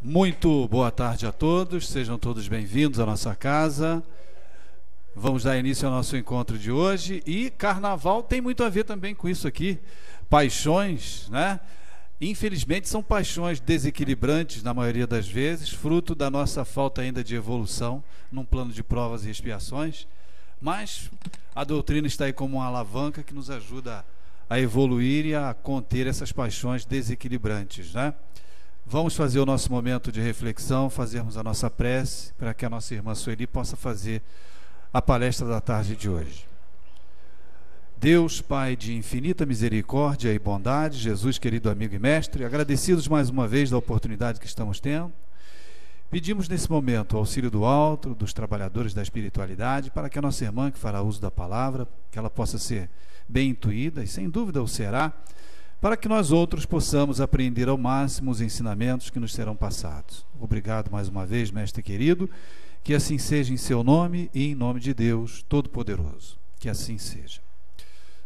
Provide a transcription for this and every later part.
Muito boa tarde a todos, sejam todos bem-vindos à nossa casa. Vamos dar início ao nosso encontro de hoje e carnaval tem muito a ver também com isso aqui. Paixões, né? Infelizmente são paixões desequilibrantes na maioria das vezes, fruto da nossa falta ainda de evolução num plano de provas e expiações, mas a doutrina está aí como uma alavanca que nos ajuda a evoluir e a conter essas paixões desequilibrantes, né? Vamos fazer o nosso momento de reflexão, fazermos a nossa prece para que a nossa irmã Sueli possa fazer a palestra da tarde de hoje. Deus, Pai de infinita misericórdia e bondade, Jesus, querido amigo e mestre, agradecidos mais uma vez da oportunidade que estamos tendo, pedimos nesse momento o auxílio do alto, dos trabalhadores da espiritualidade, para que a nossa irmã que fará uso da palavra, que ela possa ser bem intuída, e sem dúvida o será, para que nós outros possamos aprender ao máximo os ensinamentos que nos serão passados. Obrigado mais uma vez, mestre querido, que assim seja em seu nome e em nome de Deus Todo-Poderoso. Que assim seja.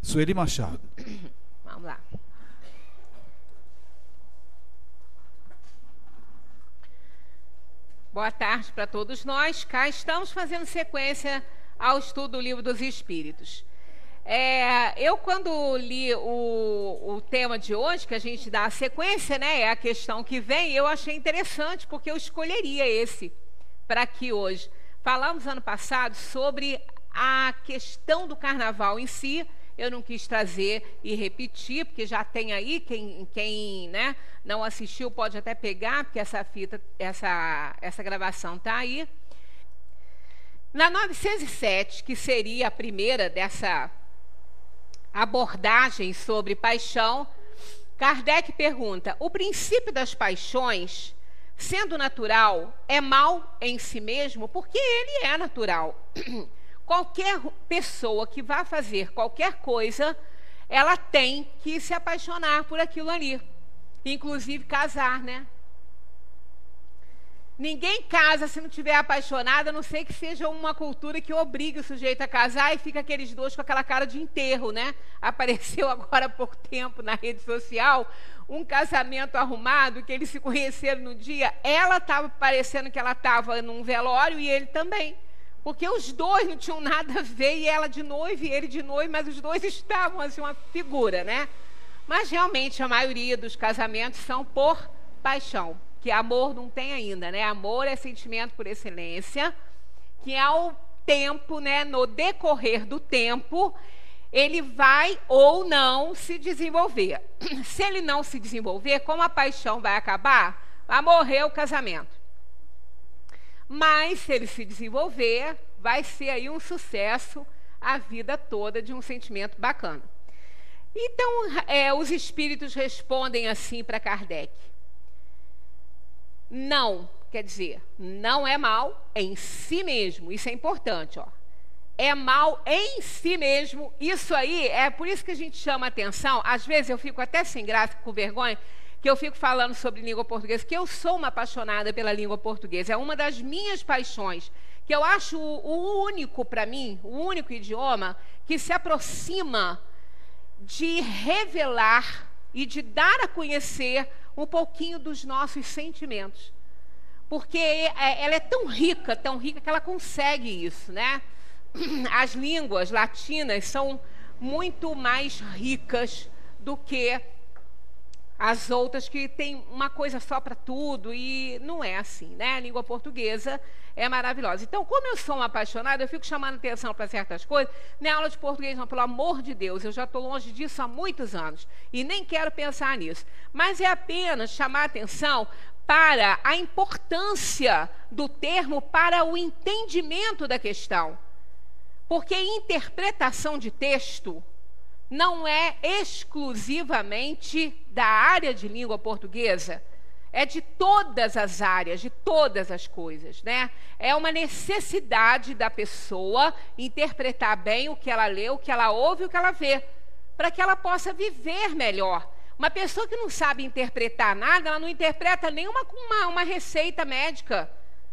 Sueli Machado. Vamos lá. Boa tarde para todos nós. Cá estamos fazendo sequência ao estudo do Livro dos Espíritos. Eu, quando li o tema de hoje, que a gente dá a sequência, né, é a questão que vem, eu achei interessante, porque eu escolheria esse para aqui hoje. Falamos ano passado sobre a questão do carnaval em si. Eu não quis trazer e repetir, porque já tem aí, quem né, não assistiu pode até pegar, porque essa fita, essa gravação está aí. Na 907, que seria a primeira dessa abordagem sobre paixão, Kardec pergunta: o princípio das paixões, sendo natural, é mal em si mesmo? Porque ele é natural. Qualquer pessoa que vá fazer qualquer coisa, ela tem que se apaixonar por aquilo ali, inclusive casar, né? Ninguém casa se não tiver apaixonado, a não ser que seja uma cultura que obrigue o sujeito a casar e fica aqueles dois com aquela cara de enterro, né? Apareceu agora há pouco tempo na rede social um casamento arrumado, que eles se conheceram no dia, ela estava parecendo que ela estava num velório e ele também. Porque os dois não tinham nada a ver, e ela de noiva e ele de noivo, mas os dois estavam assim, uma figura, né? Mas realmente a maioria dos casamentos são por paixão, que amor não tem ainda, né? Amor é sentimento por excelência, que ao tempo, né, no decorrer do tempo, ele vai ou não se desenvolver. Se ele não se desenvolver, como a paixão vai acabar, vai morrer o casamento. Mas, se ele se desenvolver, vai ser aí um sucesso a vida toda de um sentimento bacana. Então, os espíritos respondem assim para Kardec: não, quer dizer, não é mal em si mesmo. Isso é importante, ó. É mal em si mesmo. Isso aí, é por isso que a gente chama atenção. Às vezes eu fico até sem graça, com vergonha, que eu fico falando sobre língua portuguesa, que eu sou uma apaixonada pela língua portuguesa. É uma das minhas paixões, que eu acho o único, para mim, o único idioma que se aproxima de revelar e de dar a conhecer um pouquinho dos nossos sentimentos. Porque ela é tão rica que ela consegue isso, né? As línguas latinas são muito mais ricas do que as outras, que tem uma coisa só para tudo, e não é assim, né? A língua portuguesa é maravilhosa. Então, como eu sou uma apaixonada, eu fico chamando atenção para certas coisas. Na aula de português, não, pelo amor de Deus, eu já estou longe disso há muitos anos, e nem quero pensar nisso. Mas é apenas chamar atenção para a importância do termo para o entendimento da questão. Porque interpretação de texto não é exclusivamente da área de língua portuguesa, é de todas as áreas, de todas as coisas, né? É uma necessidade da pessoa interpretar bem o que ela lê, o que ela ouve, o que ela vê, para que ela possa viver melhor. Uma pessoa que não sabe interpretar nada, ela não interpreta nem uma receita médica.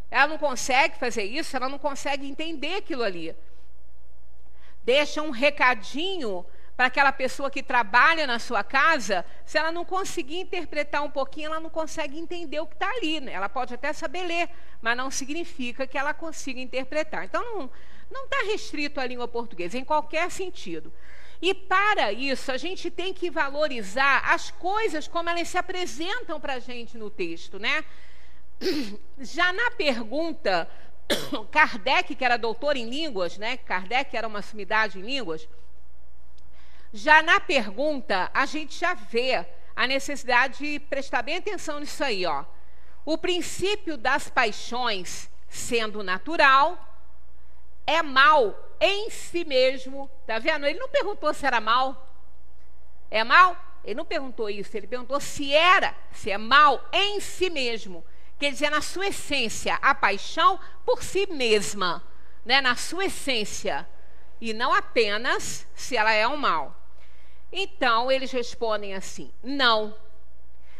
Ela não consegue fazer isso, ela não consegue entender aquilo ali. Deixa um recadinho para aquela pessoa que trabalha na sua casa, se ela não conseguir interpretar um pouquinho, ela não consegue entender o que está ali, né? Ela pode até saber ler, mas não significa que ela consiga interpretar. Então, não está restrito à língua portuguesa, em qualquer sentido. E para isso, a gente tem que valorizar as coisas como elas se apresentam para a gente no texto, né? Já na pergunta, Kardec, que era doutor em línguas, né? Kardec era uma sumidade em línguas. Já na pergunta, a gente já vê a necessidade de prestar bem atenção nisso aí, ó. O princípio das paixões, sendo natural, é mal em si mesmo. Tá vendo? Ele não perguntou se era mal. É mal? Ele não perguntou isso. Ele perguntou se é mal em si mesmo. Quer dizer, na sua essência, a paixão por si mesma, né? Na sua essência. E não apenas se ela é um mal. Então, eles respondem assim: não.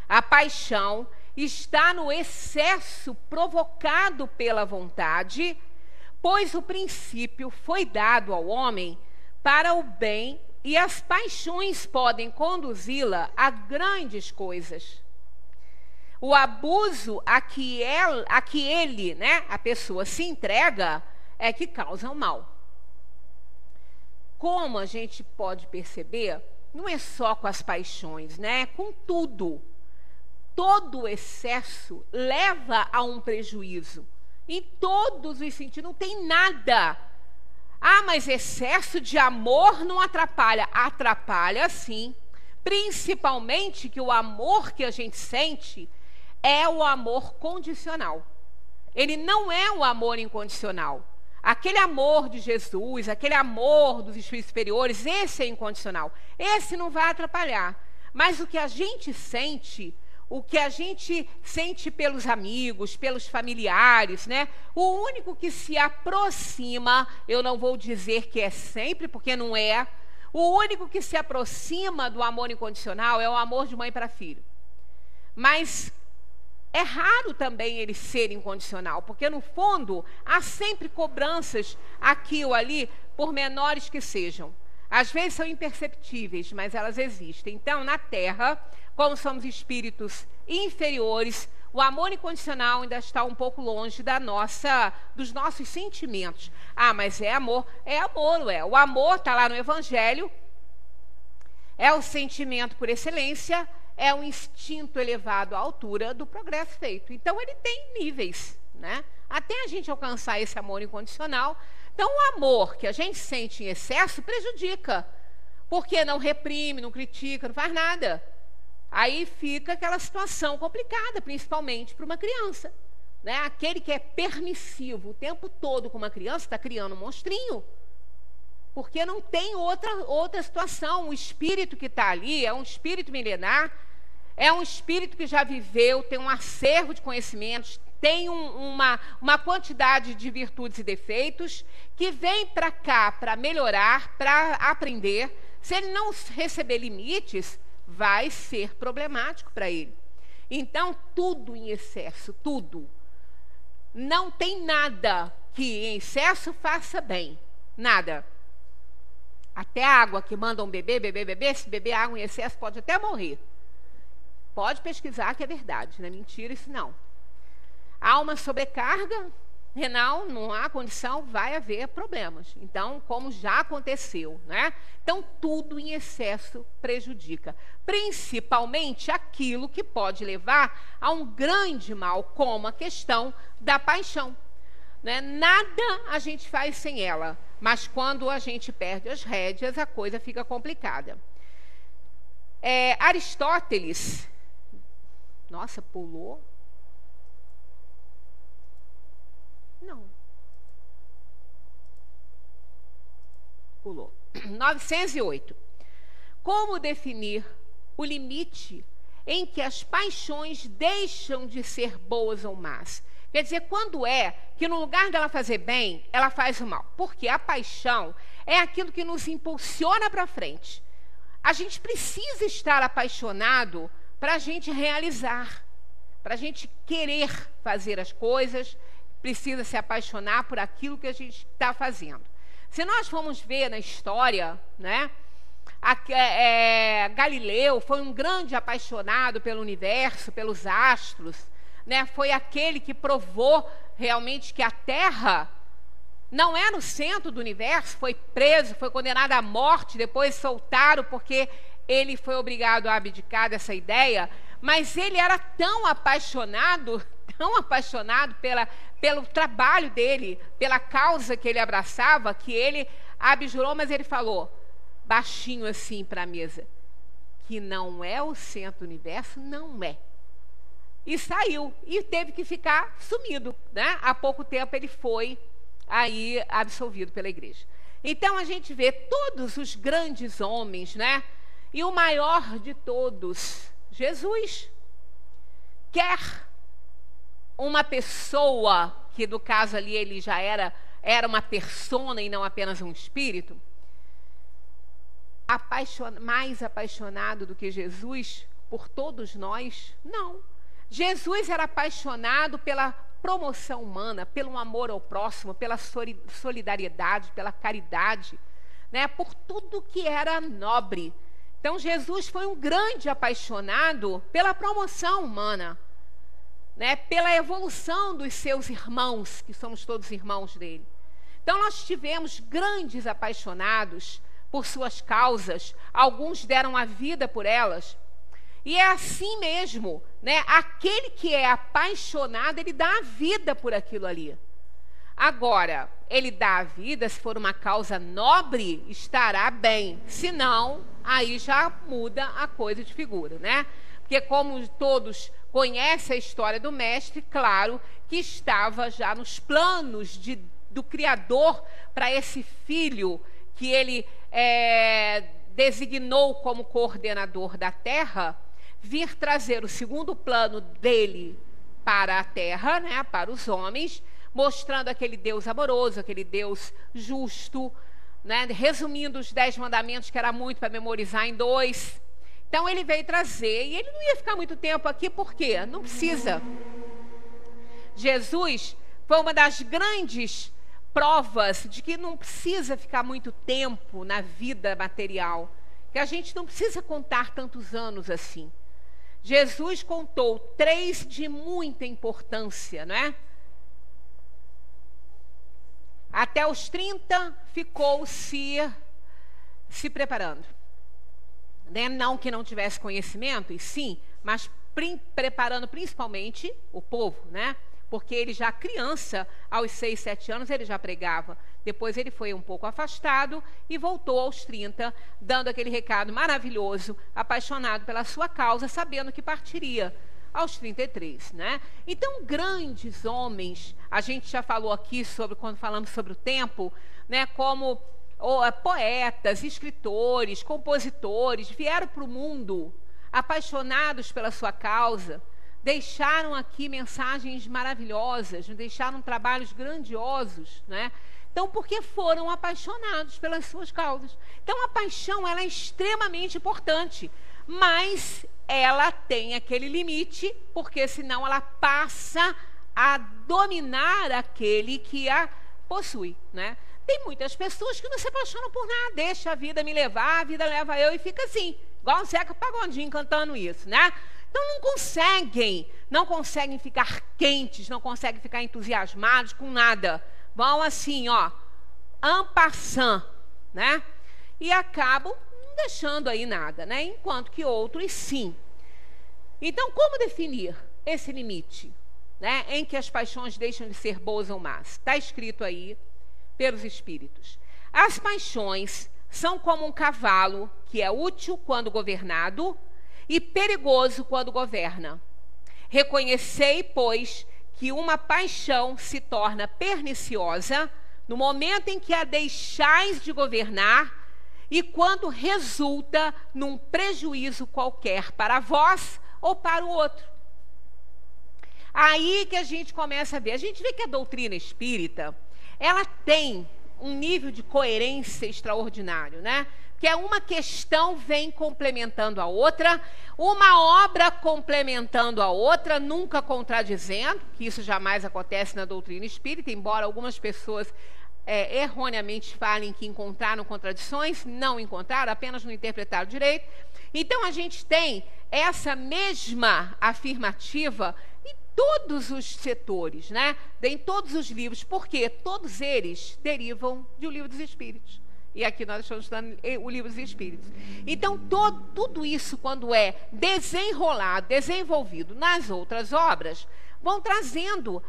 A paixão está no excesso provocado pela vontade, pois o princípio foi dado ao homem para o bem e as paixões podem conduzi-la a grandes coisas. O abuso a que ele, né, a pessoa se entrega, é que causa o mal. Como a gente pode perceber, não é só com as paixões, né? Com tudo. Todo excesso leva a um prejuízo. Em todos os sentidos, não tem nada. Ah, mas excesso de amor não atrapalha. Atrapalha sim. Principalmente que o amor que a gente sente é o amor condicional. Ele não é o amor incondicional. Aquele amor de Jesus, aquele amor dos espíritos superiores, esse é incondicional. Esse não vai atrapalhar. Mas o que a gente sente pelos amigos, pelos familiares, né? O único que se aproxima, eu não vou dizer que é sempre, porque não é. O único que se aproxima do amor incondicional é o amor de mãe para filho. Mas é raro também ele ser incondicional, porque no fundo há sempre cobranças aqui ou ali, por menores que sejam. Às vezes são imperceptíveis, mas elas existem. Então, na Terra, como somos espíritos inferiores, o amor incondicional ainda está um pouco longe dos nossos sentimentos. Ah, mas é amor. É amor, não é? O amor está lá no Evangelho, é o sentimento por excelência, é um instinto elevado à altura do progresso feito. Então, ele tem níveis, né? Até a gente alcançar esse amor incondicional. Então, o amor que a gente sente em excesso prejudica, porque não reprime, não critica, não faz nada. Aí fica aquela situação complicada, principalmente para uma criança, né? Aquele que é permissivo o tempo todo com uma criança está criando um monstrinho, porque não tem outra situação. O espírito que está ali é um espírito milenar, é um espírito que já viveu, tem um acervo de conhecimentos, tem uma quantidade de virtudes e defeitos, que vem para cá para melhorar, para aprender. Se ele não receber limites, vai ser problemático para ele. Então, tudo em excesso, tudo. Não tem nada que em excesso faça bem. Nada. Até a água que mandam beber, se beber água em excesso pode até morrer. Pode pesquisar que é verdade, não é mentira isso não. Há uma sobrecarga renal, não há condição, vai haver problemas. Então, como já aconteceu, né? Então, tudo em excesso prejudica. Principalmente aquilo que pode levar a um grande mal, como a questão da paixão, né? Nada a gente faz sem ela, mas quando a gente perde as rédeas, a coisa fica complicada. Aristóteles... Nossa, pulou... Não. Pulou. 908. Como definir o limite em que as paixões deixam de ser boas ou más? Quer dizer, quando é que no lugar dela fazer bem, ela faz o mal? Porque a paixão é aquilo que nos impulsiona para frente. A gente precisa estar apaixonado para a gente realizar, para a gente querer fazer as coisas, precisa se apaixonar por aquilo que a gente está fazendo. Se nós formos ver na história, né, Galileu foi um grande apaixonado pelo universo, pelos astros, né? Foi aquele que provou realmente que a Terra não era o centro do universo, foi preso, foi condenado à morte, depois soltaram porque ele foi obrigado a abdicar dessa ideia, mas ele era tão apaixonado pelo trabalho dele, pela causa que ele abraçava, que ele abjurou, mas ele falou, baixinho assim para a mesa, que não é o centro do universo, não é. E saiu, e teve que ficar sumido, né? Há pouco tempo ele foi aí absolvido pela igreja. Então a gente vê todos os grandes homens, né? E o maior de todos, Jesus, quer uma pessoa, que no caso ali ele já era uma persona e não apenas um espírito, mais apaixonado do que Jesus por todos nós? Não. Jesus era apaixonado pela promoção humana, pelo amor ao próximo, pela solidariedade, pela caridade, né? Por tudo que era nobre. Então Jesus foi um grande apaixonado pela promoção humana, né? Pela evolução dos seus irmãos, que somos todos irmãos dele. Então nós tivemos grandes apaixonados por suas causas, alguns deram a vida por elas, e é assim mesmo, né? Aquele que é apaixonado, ele dá a vida por aquilo ali. Agora, ele dá a vida, se for uma causa nobre, estará bem, se não, aí já muda a coisa de figura, né? Porque como todos conhecem a história do mestre, claro que estava já nos planos do Criador para esse filho que ele designou como coordenador da terra, vir trazer o segundo plano dele para a terra, né, para os homens, mostrando aquele Deus amoroso, aquele Deus justo, né, resumindo os 10 mandamentos, que era muito para memorizar em 2. Então ele veio trazer, e ele não ia ficar muito tempo aqui, por quê? Não precisa. Jesus foi uma das grandes provas de que não precisa ficar muito tempo na vida material, que a gente não precisa contar tantos anos assim. Jesus contou 3 de muita importância, não é? Até os 30 ficou se preparando, né? Não que não tivesse conhecimento, e sim, mas preparando principalmente o povo, né? Porque ele já criança, aos 6, 7 anos, ele já pregava. Depois ele foi um pouco afastado e voltou aos 30, dando aquele recado maravilhoso, apaixonado pela sua causa, sabendo que partiria aos 33, né? Então, grandes homens, a gente já falou aqui quando falamos sobre o tempo, né? Como poetas, escritores, compositores, vieram para o mundo apaixonados pela sua causa, deixaram aqui mensagens maravilhosas, deixaram trabalhos grandiosos, né? Então, porque foram apaixonados pelas suas causas. Então, a paixão, ela é extremamente importante, mas ela tem aquele limite, porque senão ela passa a dominar aquele que a possui, né? Tem muitas pessoas que não se apaixonam por nada, deixa a vida me levar, a vida leva eu, e fica assim, igual o Zeca Pagodinho cantando isso, né? Então não conseguem ficar quentes, não conseguem ficar entusiasmados com nada. Vão assim, ó, en passant, né? E acabam não deixando aí nada, né? Enquanto que outros sim. Então, como definir esse limite, né? Em que as paixões deixam de ser boas ou más? Está escrito aí pelos espíritos. As paixões são como um cavalo que é útil quando governado e perigoso quando governa. Reconhecei, pois, que uma paixão se torna perniciosa no momento em que a deixais de governar e quando resulta num prejuízo qualquer para vós ou para o outro. Aí que a gente começa a ver. A gente vê que a doutrina espírita, ela tem um nível de coerência extraordinário, né? Que é uma questão vem complementando a outra, uma obra complementando a outra, nunca contradizendo, que isso jamais acontece na doutrina espírita, embora algumas pessoas erroneamente falem que encontraram contradições, não encontraram, apenas não interpretaram direito. Então, a gente tem essa mesma afirmativa em todos os setores, né? Em todos os livros, porque todos eles derivam do Livro dos Espíritos. E aqui nós estamos estudando o Livro dos Espíritos. Então, tudo isso, quando é desenrolado, desenvolvido nas outras obras, vão trazendo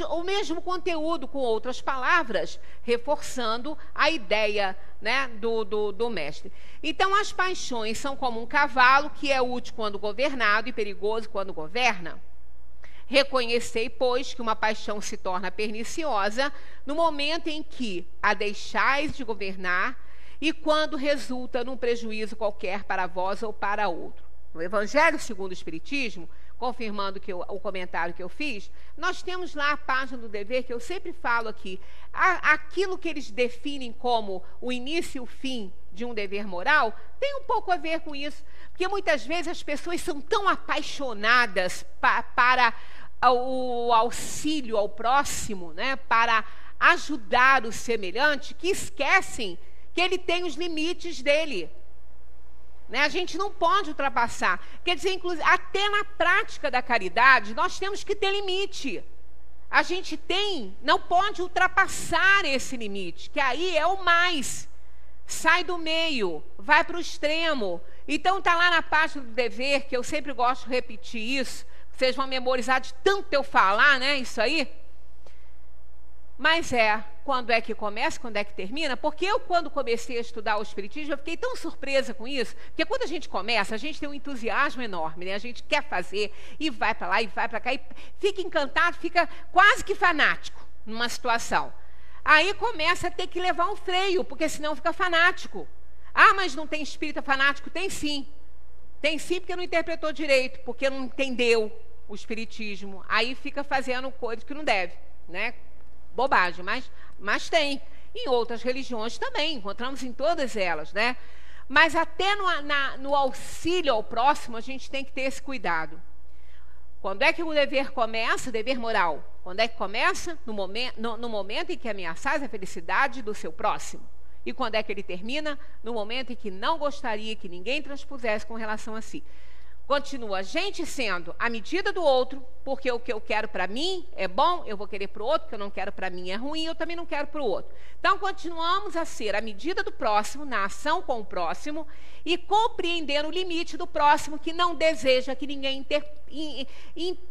o mesmo conteúdo com outras palavras, reforçando a ideia, né, do mestre. Então, as paixões são como um cavalo que é útil quando governado e perigoso quando governa. Reconhecei, pois, que uma paixão se torna perniciosa no momento em que a deixais de governar e quando resulta num prejuízo qualquer para vós ou para outro. No Evangelho segundo o Espiritismo, confirmando o comentário que eu fiz, nós temos lá a página do dever, que eu sempre falo aqui, aquilo que eles definem como o início e o fim de um dever moral, tem um pouco a ver com isso, porque muitas vezes as pessoas são tão apaixonadas para o auxílio ao próximo, né, para ajudar o semelhante, que esquecem que ele tem os limites dele. Né? A gente não pode ultrapassar. Quer dizer, inclusive, até na prática da caridade, nós temos que ter limite. A gente não pode ultrapassar esse limite, que aí é o mais. Sai do meio, vai para o extremo. Então, está lá na página do dever, que eu sempre gosto de repetir isso, vocês vão memorizar de tanto eu falar, né, isso aí. Mas quando é que começa, quando é que termina? Porque eu, quando comecei a estudar o Espiritismo, eu fiquei tão surpresa com isso, porque quando a gente começa, a gente tem um entusiasmo enorme, né? A gente quer fazer, e vai para lá, e vai para cá, e fica encantado, fica quase que fanático numa situação. Aí começa a ter que levar um freio, porque senão fica fanático. Ah, mas não tem espírita fanático? Tem sim. Tem sim, porque não interpretou direito, porque não entendeu o Espiritismo. Aí fica fazendo coisas que não deve, né? Bobagem, mas tem. Em outras religiões também, encontramos em todas elas, né? Mas até no auxílio ao próximo, a gente tem que ter esse cuidado. Quando é que o dever começa? O dever moral. Quando é que começa? No momento em que ameaçais a felicidade do seu próximo. E quando é que ele termina? No momento em que não gostaria que ninguém transpusesse com relação a si. Continua a gente sendo a medida do outro, porque o que eu quero para mim é bom, eu vou querer para o outro, o que eu não quero para mim é ruim, eu também não quero para o outro. Então, continuamos a ser a medida do próximo, na ação com o próximo, e compreendendo o limite do próximo, que não deseja que ninguém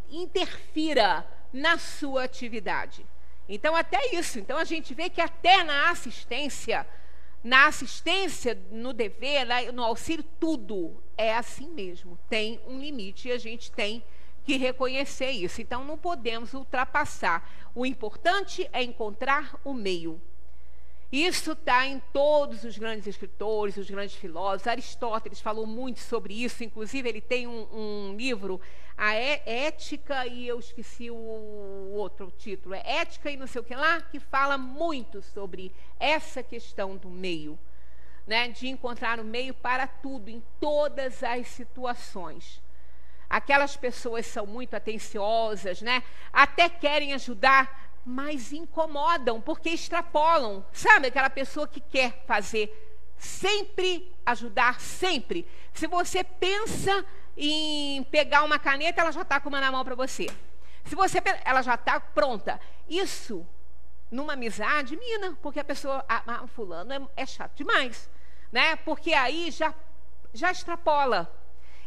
interfira na sua atividade. Então, até isso. Então, a gente vê que até na assistência, no dever, no auxílio, tudo é assim mesmo. Tem um limite e a gente tem que reconhecer isso. Então, não podemos ultrapassar. O importante é encontrar o meio. Isso está em todos os grandes escritores, os grandes filósofos. Aristóteles falou muito sobre isso. Inclusive, ele tem um livro, a Ética, e eu esqueci o outro título. É Ética e não sei o que lá, que fala muito sobre essa questão do meio, né? De encontrar o meio para tudo, em todas as situações. Aquelas pessoas são muito atenciosas, né? Até querem ajudar, mas incomodam, porque extrapolam. Sabe aquela pessoa que quer fazer sempre, ajudar sempre? Se você pensa em pegar uma caneta, ela já está com uma na mão para você. Se você, ela já está pronta. Isso, numa amizade, mina, porque a pessoa, fulano é chato demais, né? Porque aí já extrapola.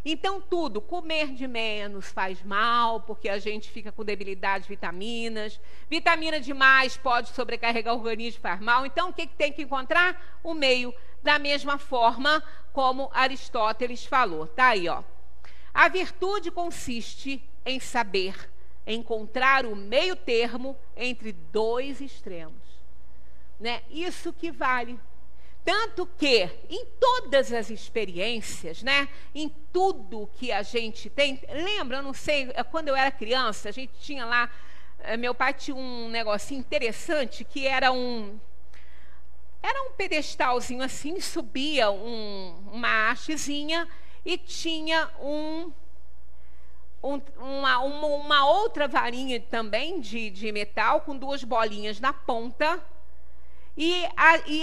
Então, tudo, comer de menos faz mal, porque a gente fica com debilidade de vitaminas. Vitamina demais pode sobrecarregar o organismo e faz mal. Então, o que tem que encontrar? O meio, da mesma forma como Aristóteles falou. Tá aí, ó. A virtude consiste em saber encontrar o meio termo entre dois extremos, né? Isso que vale. Tanto que, em todas as experiências, né, em tudo que a gente tem... Lembra, eu não sei, quando eu era criança, a gente tinha lá... Meu pai tinha um negocinho interessante, que era um pedestalzinho assim, subia uma hastezinha e tinha uma outra varinha também de metal, com duas bolinhas na ponta. E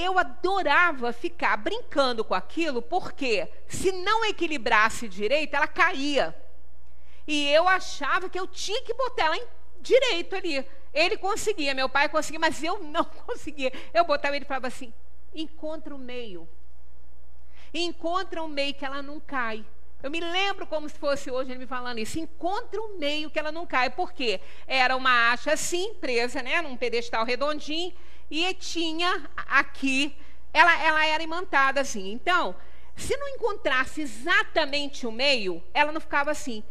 eu adorava ficar brincando com aquilo, porque se não equilibrasse direito, ela caía. E eu achava que eu tinha que botar ela direito ali. Ele conseguia, meu pai conseguia, mas eu não conseguia. Eu botava ele e falava assim, encontra o meio. Encontra um meio que ela não cai. Eu me lembro como se fosse hoje ele me falando isso. Encontra um meio que ela não cai. Por quê? Era uma haste assim, presa, né, num pedestal redondinho, e tinha aqui, ela era imantada assim. Então, se não encontrasse exatamente o meio, ela não ficava assim.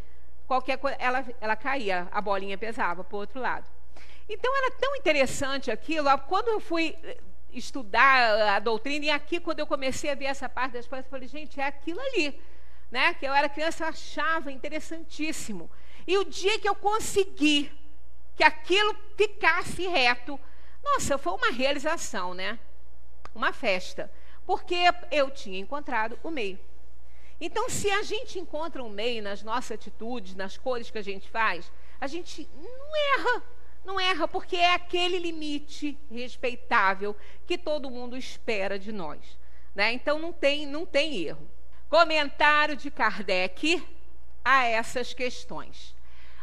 Qualquer coisa, ela caía, a bolinha pesava para o outro lado. Então, era tão interessante aquilo. Quando eu fui estudar a doutrina, e aqui, quando eu comecei a ver essa parte das coisas, eu falei, gente, é aquilo ali. Né? Que eu era criança, eu achava interessantíssimo. E o dia que eu consegui que aquilo ficasse reto, nossa, foi uma realização, né? Uma festa. Porque eu tinha encontrado o meio. Então, se a gente encontra um meio nas nossas atitudes, nas coisas que a gente faz, a gente não erra, porque é aquele limite respeitável que todo mundo espera de nós. Né? Então, não tem erro. Comentário de Kardec a essas questões.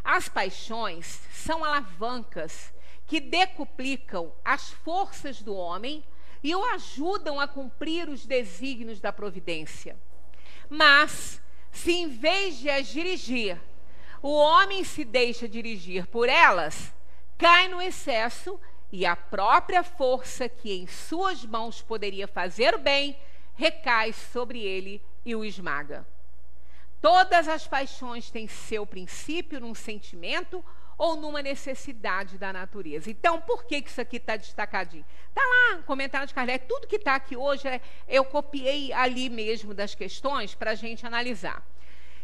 As paixões são alavancas que decuplicam as forças do homem e o ajudam a cumprir os desígnios da providência. Mas, se em vez de as dirigir, o homem se deixa dirigir por elas, cai no excesso e a própria força que em suas mãos poderia fazer o bem, recai sobre ele e o esmaga. Todas as paixões têm seu princípio num sentimento ou numa necessidade da natureza. Então, por que isso aqui está destacadinho? Está lá, comentário de Kardec. Tudo que está aqui hoje, eu copiei ali mesmo das questões para a gente analisar.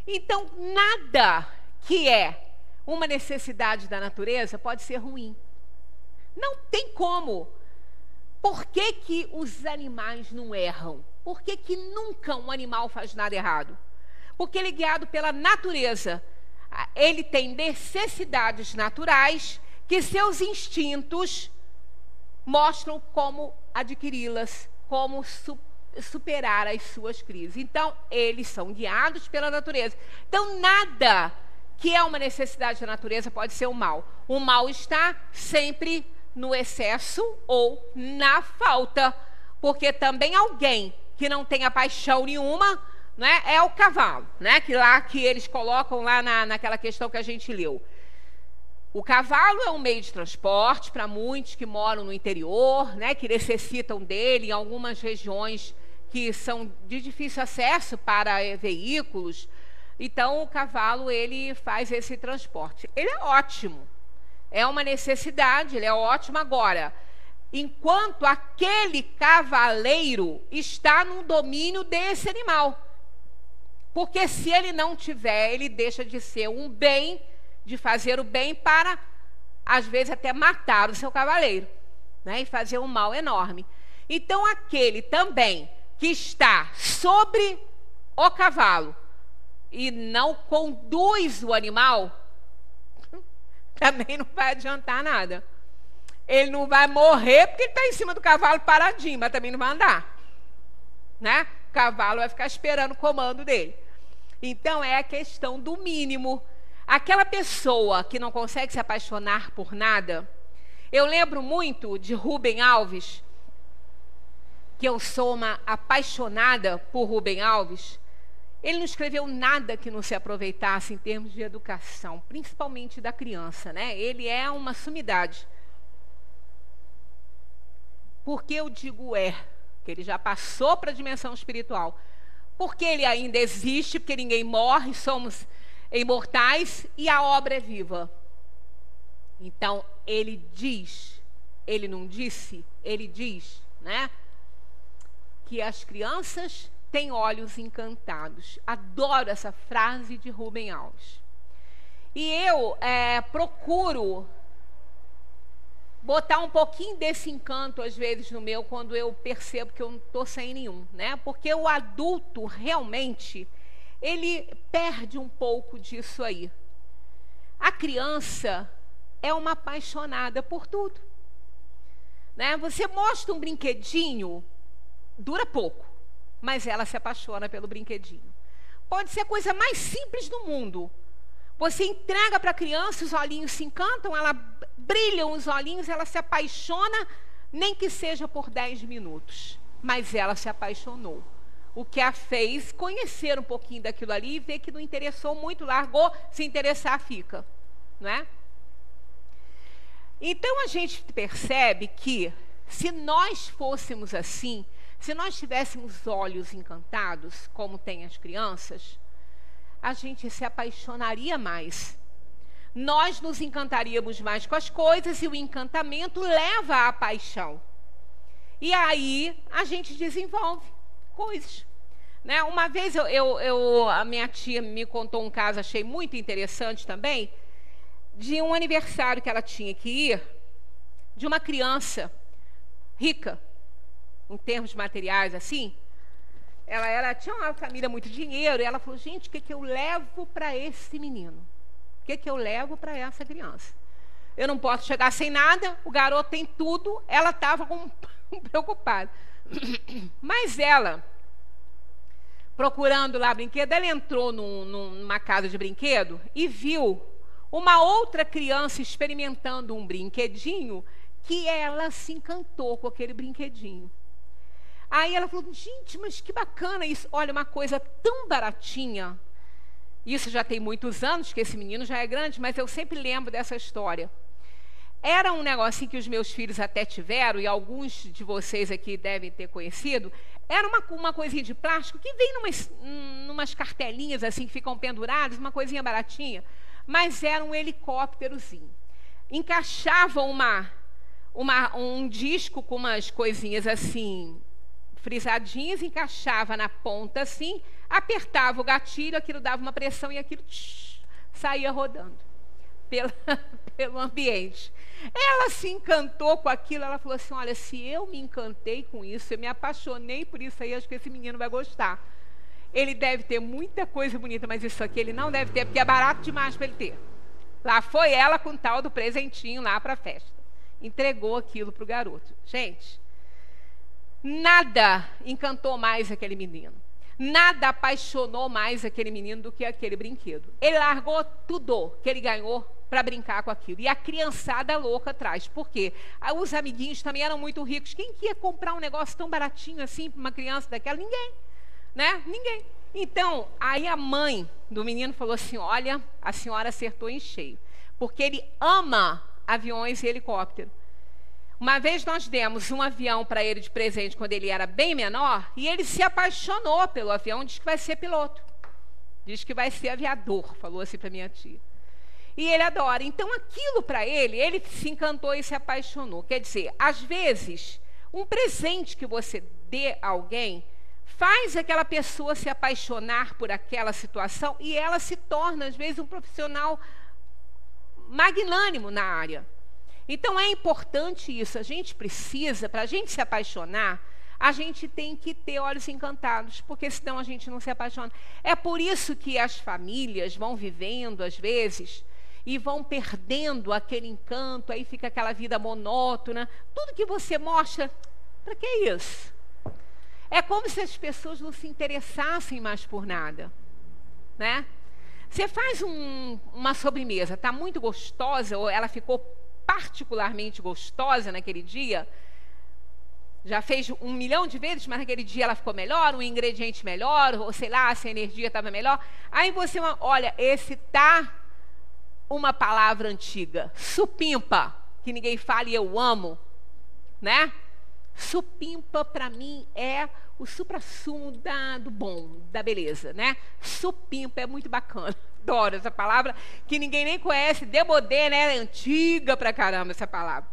Então, nada que é uma necessidade da natureza pode ser ruim. Não tem como. Por que que os animais não erram? Por que que nunca um animal faz nada errado? Porque ele é guiado pela natureza. Ele tem necessidades naturais que seus instintos mostram como adquiri-las, como superar as suas crises. Então, eles são guiados pela natureza. Então, nada que é uma necessidade da natureza pode ser o mal. O mal está sempre no excesso ou na falta. Porque também alguém que não tenha paixão nenhuma, né, é o cavalo, né, que eles colocam lá naquela questão que a gente leu. O cavalo é um meio de transporte para muitos que moram no interior, né, que necessitam dele em algumas regiões que são de difícil acesso para veículos. Então, o cavalo, ele faz esse transporte. Ele é ótimo, é uma necessidade, ele é ótimo agora. Enquanto aquele cavaleiro está no domínio desse animal. Porque se ele não tiver, ele deixa de ser um bem, de fazer o bem para, às vezes, até matar o seu cavaleiro, né? E fazer um mal enorme. Então, aquele também que está sobre o cavalo e não conduz o animal, também não vai adiantar nada. Ele não vai morrer porque ele está em cima do cavalo paradinho, mas também não vai andar. Né? O cavalo vai ficar esperando o comando dele. Então, é a questão do mínimo. Aquela pessoa que não consegue se apaixonar por nada. Eu lembro muito de Rubem Alves, que eu sou uma apaixonada por Rubem Alves. Ele não escreveu nada que não se aproveitasse em termos de educação, principalmente da criança, né? Ele é uma sumidade. Por que eu digo que ele já passou para a dimensão espiritual? Porque ele ainda existe, porque ninguém morre, somos imortais e a obra é viva. Então, ele diz, ele não disse, ele diz, né? Que as crianças têm olhos encantados. Adoro essa frase de Rubem Alves. E eu procuro botar um pouquinho desse encanto, às vezes, no meu, quando eu percebo que eu não estou sem nenhum, né? Porque o adulto, realmente, ele perde um pouco disso aí. A criança é uma apaixonada por tudo. né? Você mostra um brinquedinho, dura pouco, mas ela se apaixona pelo brinquedinho. Pode ser a coisa mais simples do mundo. Você entrega para a criança, os olhinhos se encantam, ela brilham os olhinhos, ela se apaixona, nem que seja por 10 minutos. Mas ela se apaixonou. O que a fez conhecer um pouquinho daquilo ali e ver que não interessou muito, largou, se interessar fica, não é? Então a gente percebe que se nós fôssemos assim, se nós tivéssemos olhos encantados, como têm as crianças, a gente se apaixonaria mais. Nós nos encantaríamos mais com as coisas e o encantamento leva à paixão. E aí a gente desenvolve coisas, né? Uma vez a minha tia me contou um caso, achei muito interessante também, de um aniversário que ela tinha que ir, de uma criança rica, em termos materiais, assim. Ela tinha uma família, muito dinheiro, e ela falou, gente, o que eu levo para esse menino? O que eu levo para essa criança? Eu não posso chegar sem nada, o garoto tem tudo, ela estava preocupada. Mas ela, procurando lá brinquedo, ela entrou numa casa de brinquedo e viu uma outra criança experimentando um brinquedinho que ela se encantou com aquele brinquedinho. Aí ela falou, gente, mas que bacana isso. Olha, uma coisa tão baratinha. Isso já tem muitos anos, que esse menino já é grande, mas eu sempre lembro dessa história. Era um negocinho que os meus filhos até tiveram, e alguns de vocês aqui devem ter conhecido. Era uma coisinha de plástico que vem numas cartelinhas assim, que ficam penduradas, uma coisinha baratinha. Mas era um helicópterozinho. Encaixava um disco com umas coisinhas assim, frisadinhas, encaixava na ponta assim, apertava o gatilho, aquilo dava uma pressão e aquilo saía rodando pelo ambiente. Ela se encantou com aquilo, ela falou assim, olha, se eu me encantei com isso, eu me apaixonei por isso aí, acho que esse menino vai gostar. Ele deve ter muita coisa bonita, mas isso aqui ele não deve ter, porque é barato demais para ele ter. Lá foi ela com o tal do presentinho lá para a festa. Entregou aquilo para o garoto. Gente, nada encantou mais aquele menino. Nada apaixonou mais aquele menino do que aquele brinquedo. Ele largou tudo que ele ganhou para brincar com aquilo. E a criançada louca atrás. Por quê? Os amiguinhos também eram muito ricos. Quem que ia comprar um negócio tão baratinho assim para uma criança daquela? Ninguém. Né? Ninguém. Então, aí a mãe do menino falou assim, olha, a senhora acertou em cheio. Porque ele ama aviões e helicóptero. Uma vez nós demos um avião para ele de presente quando ele era bem menor e ele se apaixonou pelo avião, diz que vai ser piloto. Diz que vai ser aviador, falou assim para minha tia. E ele adora. Então aquilo para ele se encantou e se apaixonou. Quer dizer, às vezes, um presente que você dê a alguém faz aquela pessoa se apaixonar por aquela situação e ela se torna, às vezes, um profissional magnânimo na área. Então é importante isso, a gente precisa, para a gente se apaixonar, a gente tem que ter olhos encantados, porque senão a gente não se apaixona. É por isso que as famílias vão vivendo, às vezes, e vão perdendo aquele encanto, aí fica aquela vida monótona. Tudo que você mostra, para que isso? É como se as pessoas não se interessassem mais por nada, né? Você faz uma sobremesa, está muito gostosa, ou ela ficou particularmente gostosa naquele dia, já fez 1 milhão de vezes, mas naquele dia ela ficou melhor, um ingrediente melhor, ou sei lá, se a energia estava melhor. Aí você, olha, esse tá uma palavra antiga, supimpa, que ninguém fala e eu amo, né? Supimpa, para mim, é o suprassumo do bom, da beleza, né? Supimpa é muito bacana. Adoro essa palavra, que ninguém nem conhece, demodê, né? É antiga pra caramba essa palavra.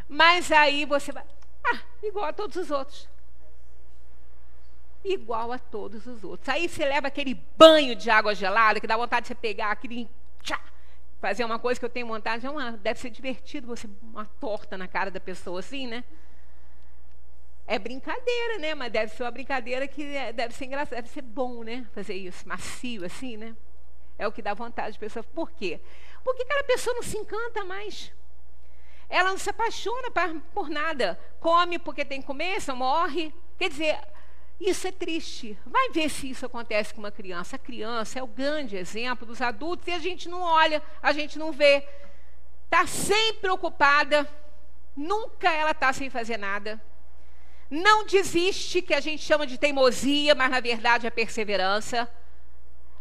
Mas aí você vai, igual a todos os outros. Igual a todos os outros. Aí você leva aquele banho de água gelada, que dá vontade de você pegar aquele, fazer uma coisa que eu tenho vontade, deve ser divertido você uma torta na cara da pessoa assim, né? É brincadeira, né? Mas deve ser uma brincadeira que deve ser engraçada, deve ser bom, né? Fazer isso, macio assim, né? É o que dá vontade de pessoa. Por quê? Porque aquela pessoa não se encanta mais. Ela não se apaixona por nada. Come porque tem que comer, só morre. Quer dizer, isso é triste. Vai ver se isso acontece com uma criança. A criança é o grande exemplo dos adultos e a gente não olha, a gente não vê. Está sempre ocupada, nunca ela está sem fazer nada. Não desiste, que a gente chama de teimosia, mas na verdade é perseverança.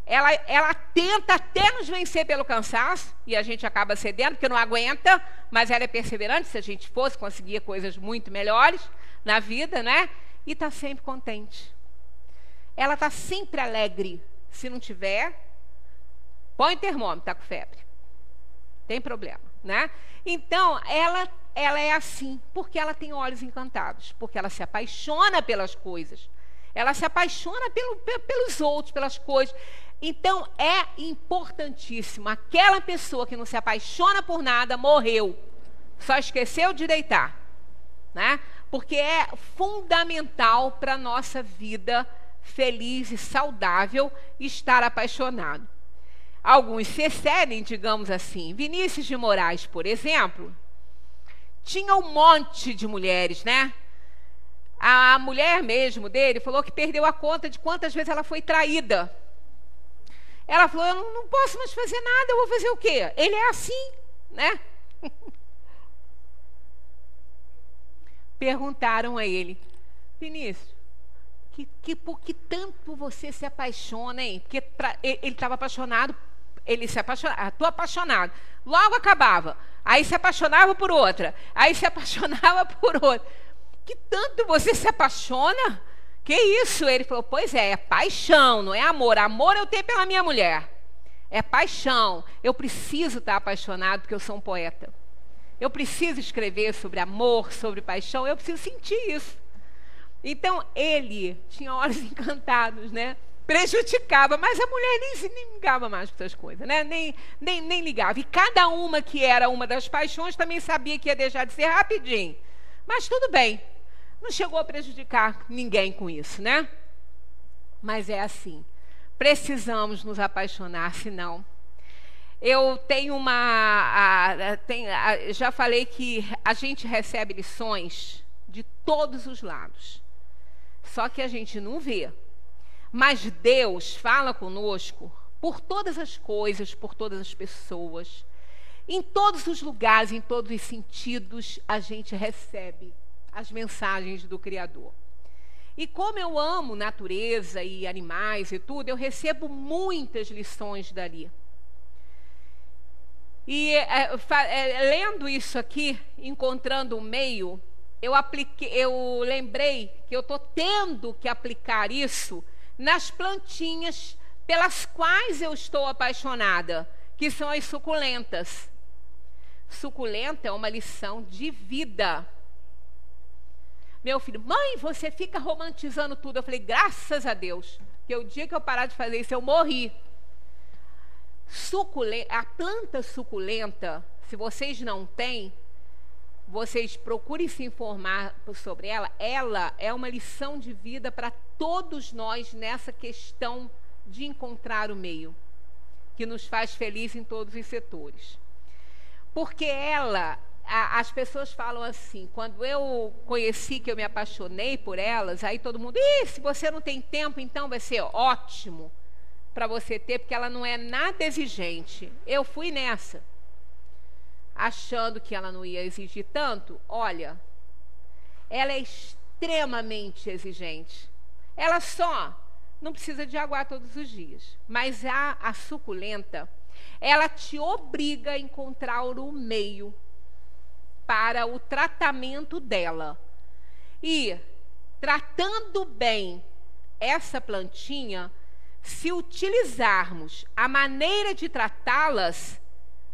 Ela tenta até nos vencer pelo cansaço, e a gente acaba cedendo, porque não aguenta, mas ela é perseverante. Se a gente fosse, conseguir coisas muito melhores na vida, né? E está sempre contente. Ela está sempre alegre. Se não tiver, põe o termômetro, está com febre. Tem problema, né? Então, ela é assim, porque ela tem olhos encantados, porque ela se apaixona pelas coisas. Ela se apaixona pelos outros, pelas coisas. Então, é importantíssimo. Aquela pessoa que não se apaixona por nada, morreu. Só esqueceu de deitar, né? Porque é fundamental para a nossa vida feliz e saudável estar apaixonado. Alguns se excedem, digamos assim. Vinícius de Moraes, por exemplo, tinha um monte de mulheres, né? A mulher mesmo dele falou que perdeu a conta de quantas vezes ela foi traída. Ela falou, eu não posso mais fazer nada, eu vou fazer o quê? Ele é assim, né? Perguntaram a ele, Vinícius, por que tanto você se apaixona, hein? Porque ele estava apaixonado, ele se apaixonava, estou apaixonado. Logo acabava, aí se apaixonava por outra, aí se apaixonava por outra. Que tanto você se apaixona? Que isso? Ele falou, pois é paixão, não é amor. Amor eu tenho pela minha mulher. É paixão. Eu preciso estar apaixonado porque eu sou um poeta. Eu preciso escrever sobre amor, sobre paixão. Eu preciso sentir isso. Então, ele tinha olhos encantados, né? Prejudicava, mas a mulher nem ligava mais para essas coisas, né? Nem ligava. E cada uma que era uma das paixões também sabia que ia deixar de ser rapidinho. Mas tudo bem. Não chegou a prejudicar ninguém com isso, né? Mas é assim. Precisamos nos apaixonar, senão... Eu tenho já falei que a gente recebe lições de todos os lados. Só que a gente não vê. Mas Deus fala conosco por todas as coisas, por todas as pessoas. Em todos os lugares, em todos os sentidos, a gente recebe as mensagens do Criador. E como eu amo natureza e animais e tudo, eu recebo muitas lições dali. E lendo isso aqui, encontrando um meio, eu lembrei que eu estou tendo que aplicar isso nas plantinhas pelas quais eu estou apaixonada, que são as suculentas. Suculenta é uma lição de vida. Meu filho, mãe, você fica romantizando tudo. Eu falei, graças a Deus, que o dia que eu parar de fazer isso, eu morri. A planta suculenta, se vocês não têm, vocês procurem se informar sobre ela. Ela é uma lição de vida para todos nós nessa questão de encontrar o meio, que nos faz felizes em todos os setores. Porque as pessoas falam assim, quando eu conheci, que eu me apaixonei por elas, aí todo mundo, se você não tem tempo, então vai ser ótimo para você ter, porque ela não é nada exigente. Eu fui nessa, achando que ela não ia exigir tanto. Olha, ela é extremamente exigente. Ela só não precisa de aguar todos os dias. Mas a suculenta, ela te obriga a encontrar o meio para o tratamento dela. E, tratando bem essa plantinha, se utilizarmos a maneira de tratá-las,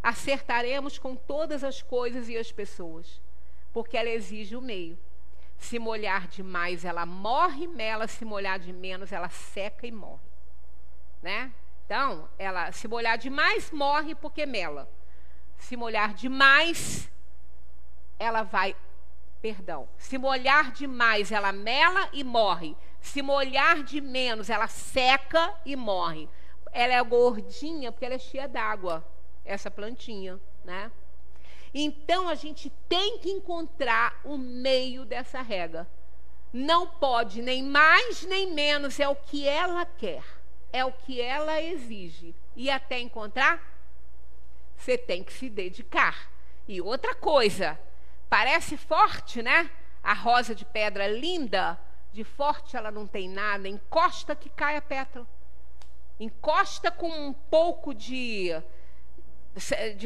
acertaremos com todas as coisas e as pessoas, porque ela exige o meio. Se molhar demais, ela morre, mela. Se molhar de menos, ela seca e morre, né? Então, se molhar demais, morre porque mela. Se molhar demais, se molhar demais, ela mela e morre. Se molhar de menos, ela seca e morre. Ela é gordinha porque ela é cheia d'água, essa plantinha, né? Então, a gente tem que encontrar o meio dessa régua. Não pode nem mais nem menos, é o que ela quer, é o que ela exige. E até encontrar, você tem que se dedicar. E outra coisa, parece forte, né? A rosa de pedra linda, de forte ela não tem nada, encosta que cai a pétala. Encosta com um pouco de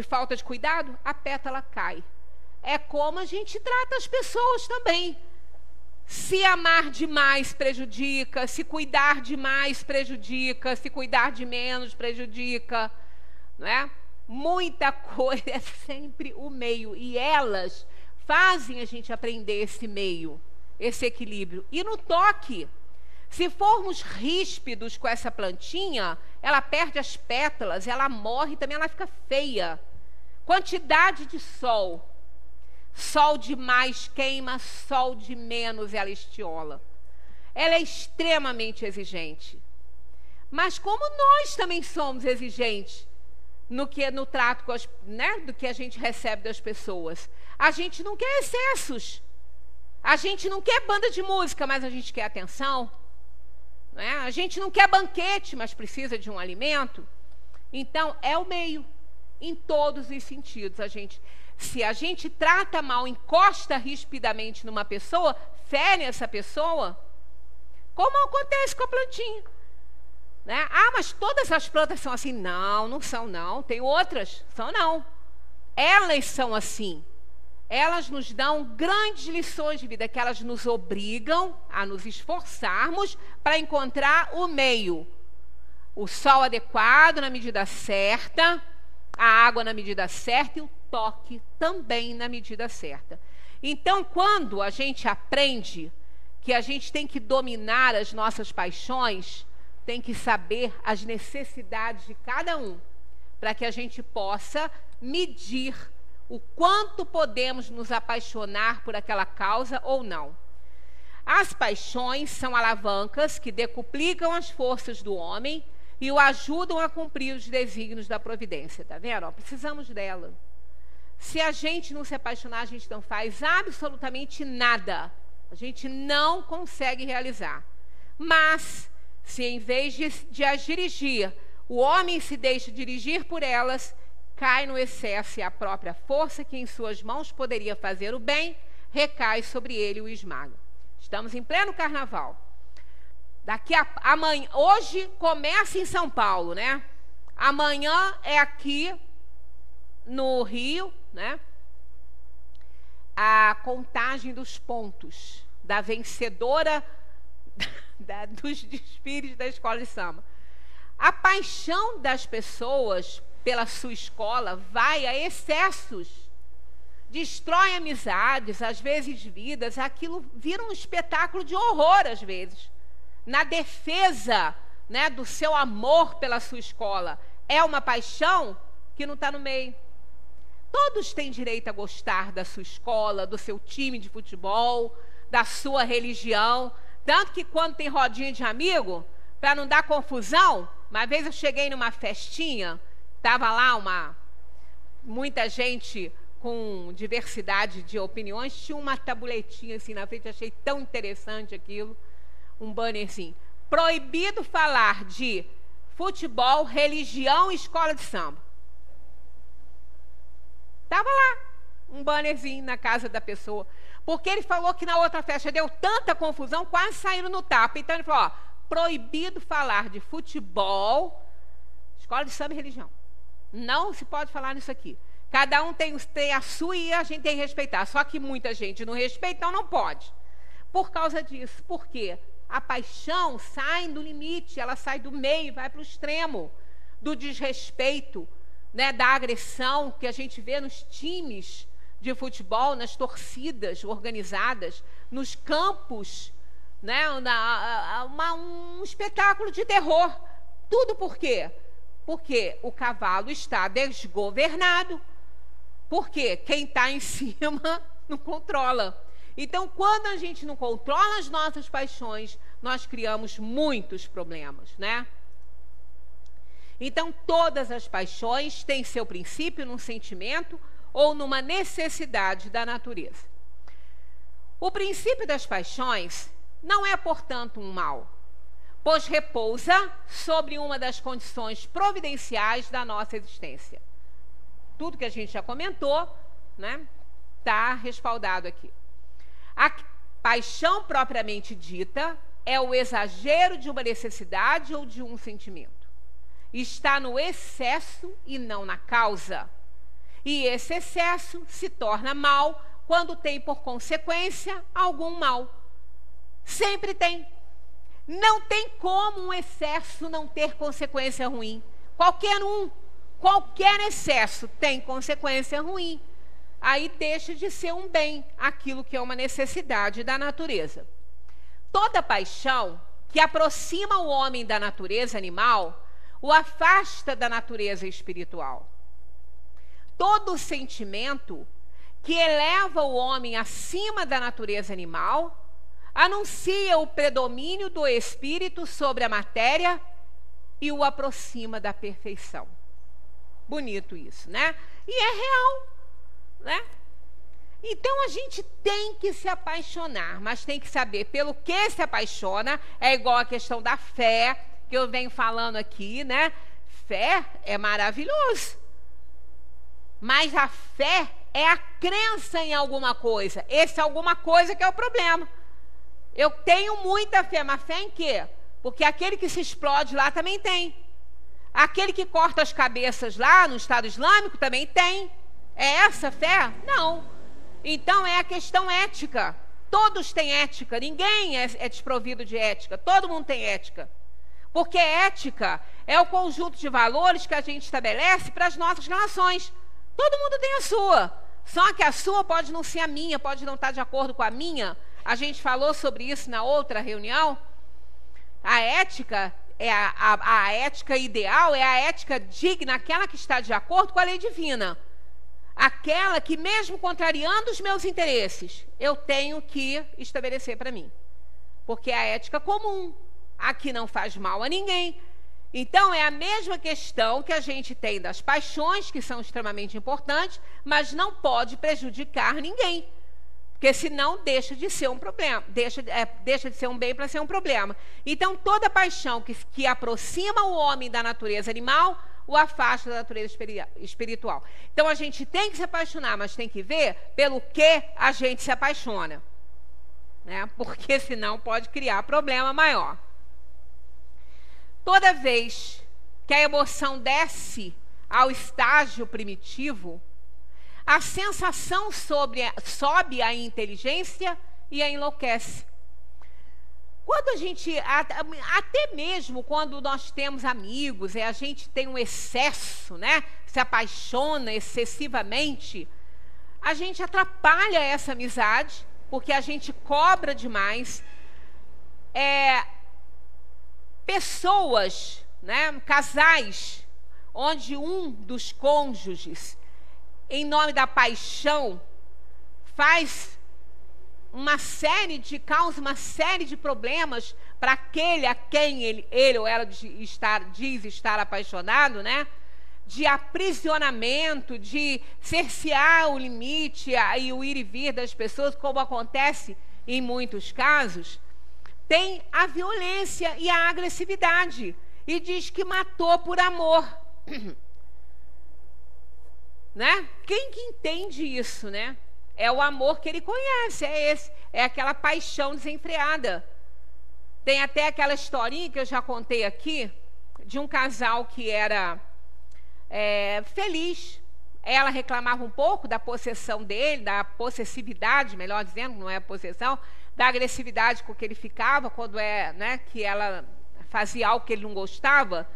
falta de cuidado, a pétala cai. É como a gente trata as pessoas também. Se amar demais prejudica, se cuidar demais prejudica, se cuidar de menos prejudica, não é? Muita coisa, é sempre o meio. E elas fazem a gente aprender esse meio, esse equilíbrio. E no toque, se formos ríspidos com essa plantinha, ela perde as pétalas, ela morre, também ela fica feia. Quantidade de sol. Sol demais queima, sol de menos ela estiola. Ela é extremamente exigente. Mas como nós também somos exigentes no trato com do que a gente recebe das pessoas. A gente não quer excessos. A gente não quer banda de música, mas a gente quer atenção. Não é? A gente não quer banquete, mas precisa de um alimento. Então, é o meio. Em todos os sentidos. Se a gente trata mal, encosta rispidamente numa pessoa, fere essa pessoa, como acontece com a plantinha. Né? Ah, mas todas as plantas são assim. Não, não são não. Tem outras, são não. Elas são assim. Elas nos dão grandes lições de vida, que elas nos obrigam a nos esforçarmos para encontrar o meio. O sol adequado na medida certa, a água na medida certa e o toque também na medida certa. Então, quando a gente aprende que a gente tem que dominar as nossas paixões, tem que saber as necessidades de cada um, para que a gente possa medir o quanto podemos nos apaixonar por aquela causa ou não. As paixões são alavancas que decuplicam as forças do homem e o ajudam a cumprir os desígnios da providência. Tá vendo? Ó, precisamos dela. Se a gente não se apaixonar, a gente não faz absolutamente nada. A gente não consegue realizar. Mas, se em vez de as dirigir, o homem se deixa dirigir por elas, cai no excesso e a própria força que em suas mãos poderia fazer o bem, recai sobre ele e o esmaga. Estamos em pleno carnaval. Amanhã, hoje começa em São Paulo, né? Amanhã é aqui no Rio, né? A contagem dos pontos da vencedora dos desfiles da escola de samba. A paixão das pessoas pela sua escola vai a excessos, destrói amizades, às vezes vidas, aquilo vira um espetáculo de horror às vezes. Na defesa, né, do seu amor pela sua escola, é uma paixão que não está no meio. Todos têm direito a gostar da sua escola, do seu time de futebol, da sua religião, tanto que quando tem rodinha de amigo, para não dar confusão, uma vez eu cheguei numa festinha, estava lá muita gente com diversidade de opiniões, tinha uma tabuletinha assim na frente, achei tão interessante aquilo, um banner assim, proibido falar de futebol, religião e escola de samba. Estava lá, um bannerzinho na casa da pessoa, porque ele falou que na outra festa deu tanta confusão, quase saíram no tapa. Então ele falou, ó, proibido falar de futebol, escola de samba e religião. Não se pode falar nisso aqui. Cada um tem a sua e a gente tem que respeitar. Só que muita gente não respeita, então não pode. Por causa disso. Por quê? A paixão sai do limite, ela sai do meio, vai para o extremo do desrespeito, né, da agressão que a gente vê nos times de futebol, nas torcidas organizadas, nos campos, né, um espetáculo de terror. Tudo por quê? Porque o cavalo está desgovernado, porque quem está em cima não controla. Então, quando a gente não controla as nossas paixões, nós criamos muitos problemas, né? Então, todas as paixões têm seu princípio num sentimento ou numa necessidade da natureza. O princípio das paixões não é, portanto, um mal, pois repousa sobre uma das condições providenciais da nossa existência. Tudo que a gente já comentou, né, está respaldado aqui. A paixão propriamente dita é o exagero de uma necessidade ou de um sentimento. Está no excesso e não na causa. E esse excesso se torna mal quando tem por consequência algum mal. Sempre tem. Não tem como um excesso não ter consequência ruim. Qualquer excesso tem consequência ruim. Aí deixa de ser um bem, aquilo que é uma necessidade da natureza. Toda paixão que aproxima o homem da natureza animal o afasta da natureza espiritual. Todo sentimento que eleva o homem acima da natureza animal anuncia o predomínio do espírito sobre a matéria e o aproxima da perfeição. Bonito isso, né? E é real, né? Então a gente tem que se apaixonar, mas tem que saber pelo que se apaixona. É igual a questão da fé, que eu venho falando aqui, né? Fé é maravilhoso, mas a fé é a crença em alguma coisa. Esse alguma coisa que é o problema. Eu tenho muita fé, mas fé em quê? Porque aquele que se explode lá também tem. Aquele que corta as cabeças lá no Estado Islâmico também tem. É essa fé? Não. Então é a questão ética. Todos têm ética, ninguém é desprovido de ética, todo mundo tem ética. Porque ética é o conjunto de valores que a gente estabelece para as nossas relações. Todo mundo tem a sua, só que a sua pode não ser a minha, pode não estar de acordo com a minha. A gente falou sobre isso na outra reunião. A ética é a ética ideal, é a ética digna, aquela que está de acordo com a lei divina. Aquela que, mesmo contrariando os meus interesses, eu tenho que estabelecer para mim. Porque é a ética comum, a que não faz mal a ninguém. Então, é a mesma questão que a gente tem das paixões, que são extremamente importantes, mas não pode prejudicar ninguém. Porque senão deixa de ser um problema, deixa de ser um bem para ser um problema. Então, toda paixão que aproxima o homem da natureza animal, o afasta da natureza espiritual. Então, a gente tem que se apaixonar, mas tem que ver pelo que a gente se apaixona, né? Porque senão pode criar problema maior. Toda vez que a emoção desce ao estágio primitivo, a sensação sobe a inteligência e a enlouquece. Quando a gente, até mesmo quando nós temos amigos e a gente tem um excesso, né, se apaixona excessivamente, a gente atrapalha essa amizade, porque a gente cobra demais. Pessoas, né, casais, onde um dos cônjuges, em nome da paixão, causa uma série de problemas para aquele a quem ele ou ela diz estar apaixonado, né? De aprisionamento, de cercear o limite e o ir e vir das pessoas, como acontece em muitos casos. Tem a violência e a agressividade, e diz que matou por amor. Né? Quem que entende isso, né? É o amor que ele conhece, é esse, é aquela paixão desenfreada. Tem até aquela historinha que eu já contei aqui, de um casal que era feliz. Ela reclamava um pouco da possessão dele, da possessividade, melhor dizendo, não é a possessão, da agressividade com que ele ficava, quando né, que ela fazia algo que ele não gostava.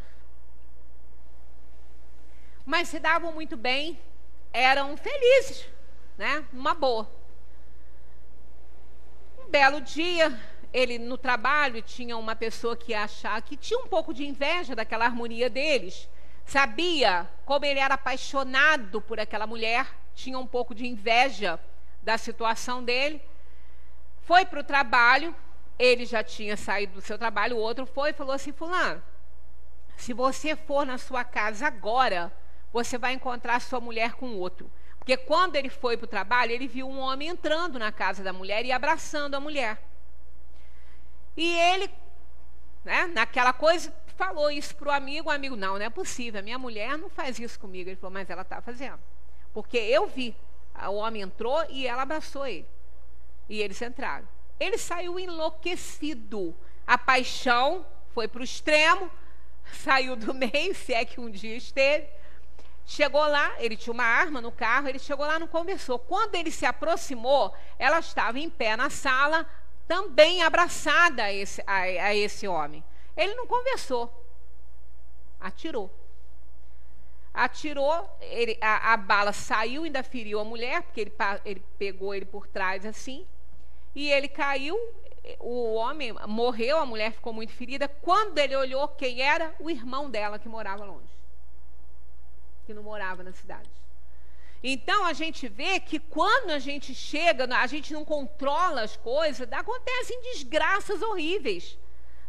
Mas se davam muito bem, eram felizes, né? Numa boa. Um belo dia, ele no trabalho tinha uma pessoa que achava que tinha um pouco de inveja daquela harmonia deles. Sabia como ele era apaixonado por aquela mulher, tinha um pouco de inveja da situação dele. Foi para o trabalho, ele já tinha saído do seu trabalho, o outro foi e falou assim: fulano, se você for na sua casa agora, você vai encontrar sua mulher com outro. Porque quando ele foi para o trabalho, ele viu um homem entrando na casa da mulher e abraçando a mulher. E ele, né, naquela coisa, falou isso para o amigo não é possível, a minha mulher não faz isso comigo. Ele falou, mas ela está fazendo. Porque eu vi, o homem entrou e ela abraçou ele. E eles entraram. Ele saiu enlouquecido. A paixão foi para o extremo, saiu do meio, se é que um dia esteve. Chegou lá, ele tinha uma arma no carro, ele chegou lá, não conversou. Quando ele se aproximou, ela estava em pé na sala, também abraçada a esse homem. Ele não conversou. Atirou. A bala saiu, ainda feriu a mulher, porque ele pegou ele por trás assim, e ele caiu, o homem morreu, a mulher ficou muito ferida. Quando ele olhou, quem era? O irmão dela, que morava longe, que não morava na cidade. Então a gente vê que quando a gente chega, a gente não controla as coisas, acontecem desgraças horríveis,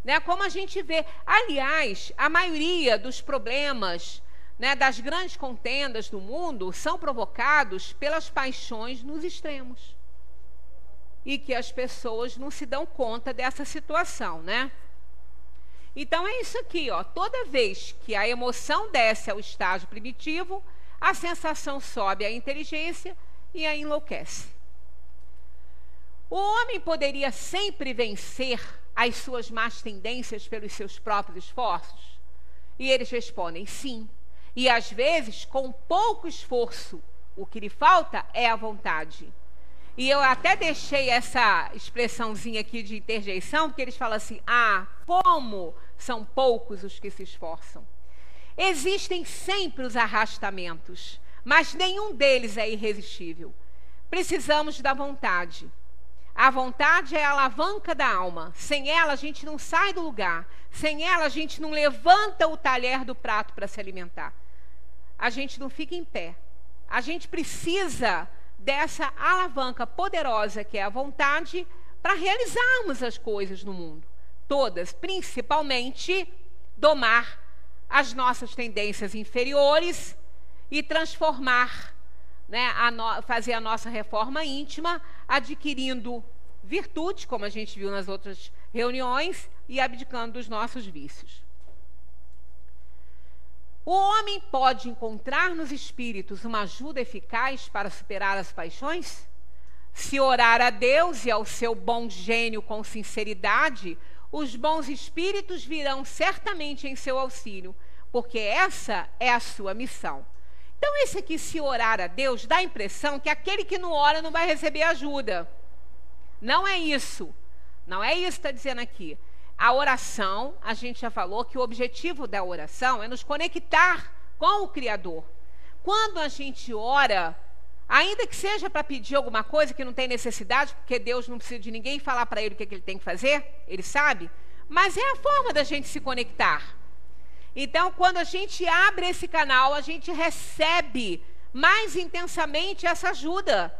né? Como a gente vê. Aliás, a maioria dos problemas, né, das grandes contendas do mundo são provocados pelas paixões nos extremos. E que as pessoas não se dão conta dessa situação, né? Então é isso aqui, ó. Toda vez que a emoção desce ao estágio primitivo, a sensação sobe à inteligência e a enlouquece. O homem poderia sempre vencer as suas más tendências pelos seus próprios esforços? E eles respondem sim. E às vezes com pouco esforço. O que lhe falta é a vontade. E eu até deixei essa expressãozinha aqui de interjeição, porque eles falam assim, como são poucos os que se esforçam. Existem sempre os arrastamentos, mas nenhum deles é irresistível. Precisamos da vontade. A vontade é a alavanca da alma. Sem ela, a gente não sai do lugar. Sem ela, a gente não levanta o talher do prato para se alimentar. A gente não fica em pé. A gente precisa dessa alavanca poderosa que é a vontade para realizarmos as coisas no mundo. Todas, principalmente, domar as nossas tendências inferiores e transformar, né, fazer a nossa reforma íntima, adquirindo virtude, como a gente viu nas outras reuniões, e abdicando dos nossos vícios. O homem pode encontrar nos espíritos uma ajuda eficaz para superar as paixões? Se orar a Deus e ao seu bom gênio com sinceridade, os bons espíritos virão certamente em seu auxílio, porque essa é a sua missão. Então, esse aqui, se orar a Deus, dá a impressão que aquele que não ora não vai receber ajuda. Não é isso. Não é isso que está dizendo aqui. A oração, a gente já falou que o objetivo da oração é nos conectar com o Criador. Quando a gente ora, ainda que seja para pedir alguma coisa que não tem necessidade, porque Deus não precisa de ninguém falar para ele o que ele tem que fazer, ele sabe, mas é a forma da gente se conectar. Então, quando a gente abre esse canal, a gente recebe mais intensamente essa ajuda.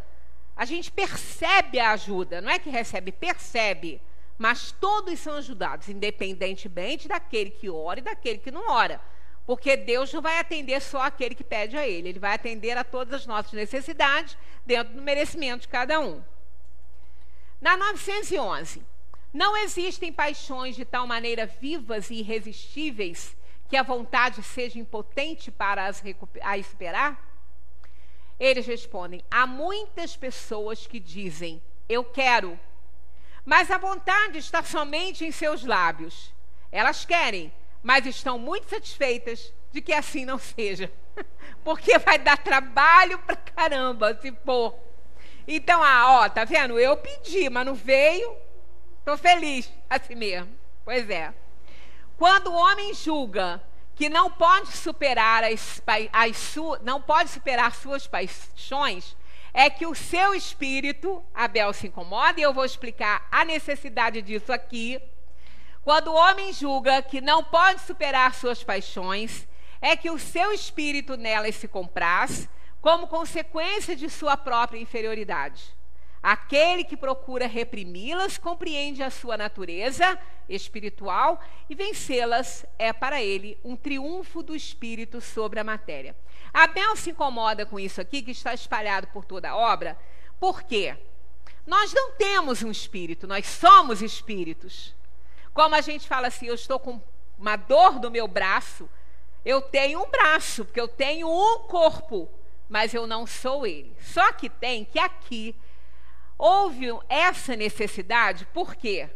A gente percebe a ajuda, não é que recebe, percebe. Mas todos são ajudados, independentemente daquele que ora e daquele que não ora. Porque Deus não vai atender só aquele que pede a Ele. Ele vai atender a todas as nossas necessidades, dentro do merecimento de cada um. Na 911, não existem paixões de tal maneira vivas e irresistíveis que a vontade seja impotente para as esperar? Eles respondem, há muitas pessoas que dizem, eu quero, mas a vontade está somente em seus lábios. Elas querem, mas estão muito satisfeitas de que assim não seja. Porque vai dar trabalho pra caramba se for. Então, tá vendo? Eu pedi, mas não veio. Tô feliz, assim mesmo. Pois é. Quando o homem julga que não pode superar não pode superar suas paixões, é que o seu espírito, Abel, se incomoda, e eu vou explicar a necessidade disso aqui. Quando o homem julga que não pode superar suas paixões, é que o seu espírito nelas se compraz, como consequência de sua própria inferioridade. Aquele que procura reprimi-las compreende a sua natureza espiritual e vencê-las é para ele um triunfo do espírito sobre a matéria. Abel se incomoda com isso aqui, que está espalhado por toda a obra. Por quê? Nós não temos um espírito, nós somos espíritos. Como a gente fala assim, eu estou com uma dor no meu braço, eu tenho um braço, porque eu tenho um corpo, mas eu não sou ele. Só que tem que aqui houve essa necessidade, por quê?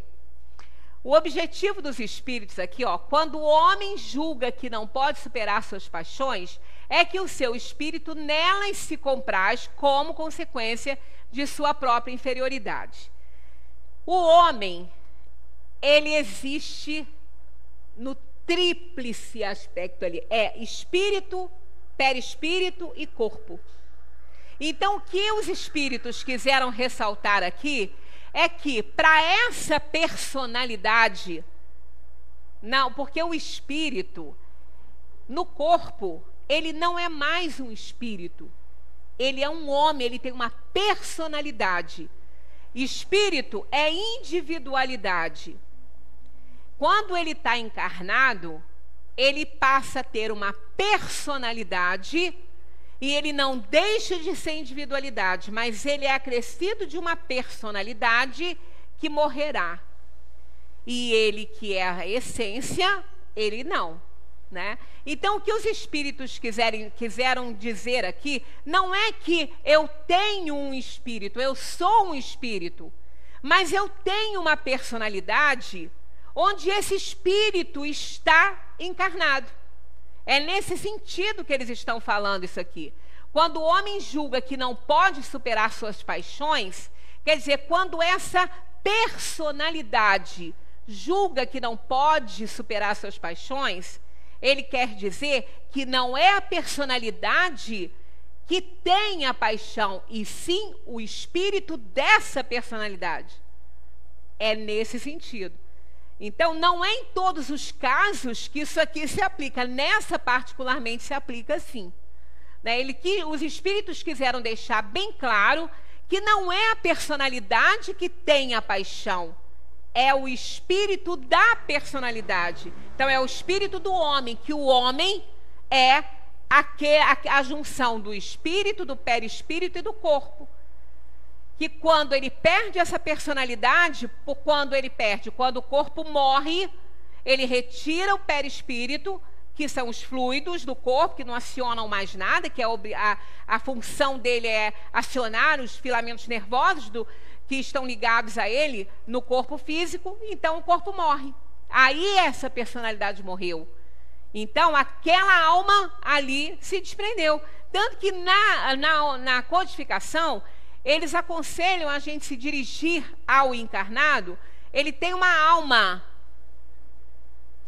O objetivo dos espíritos aqui, ó, quando o homem julga que não pode superar suas paixões, é que o seu espírito nelas se compraz como consequência de sua própria inferioridade. O homem, ele existe no tríplice aspecto ali, é espírito, perispírito e corpo. Então, o que os espíritos quiseram ressaltar aqui é que, para essa personalidade, não, porque o espírito, no corpo, ele não é mais um espírito. Ele é um homem, ele tem uma personalidade. Espírito é individualidade. Quando ele está encarnado, ele passa a ter uma personalidade e ele não deixa de ser individualidade, mas ele é acrescido de uma personalidade que morrerá. E ele, que é a essência, ele não, né? Então, o que os espíritos quiseram dizer aqui, não é que eu tenho um espírito, eu sou um espírito, mas eu tenho uma personalidade onde esse espírito está encarnado. É nesse sentido que eles estão falando isso aqui. Quando o homem julga que não pode superar suas paixões, quer dizer, quando essa personalidade julga que não pode superar suas paixões, ele quer dizer que não é a personalidade que tem a paixão, e sim o espírito dessa personalidade. É nesse sentido. Então, não é em todos os casos que isso aqui se aplica. Nessa, particularmente, se aplica sim. Né? Os espíritos quiseram deixar bem claro que não é a personalidade que tem a paixão, é o espírito da personalidade. Então, é o espírito do homem, que o homem é a junção do espírito, do perispírito e do corpo. Que quando ele perde essa personalidade, quando o corpo morre, ele retira o perispírito, que são os fluidos do corpo, que não acionam mais nada, que a função dele é acionar os filamentos nervosos que estão ligados a ele no corpo físico, então o corpo morre. Aí essa personalidade morreu. Então aquela alma ali se desprendeu. Tanto que na codificação, eles aconselham a gente se dirigir ao encarnado. Ele tem uma alma.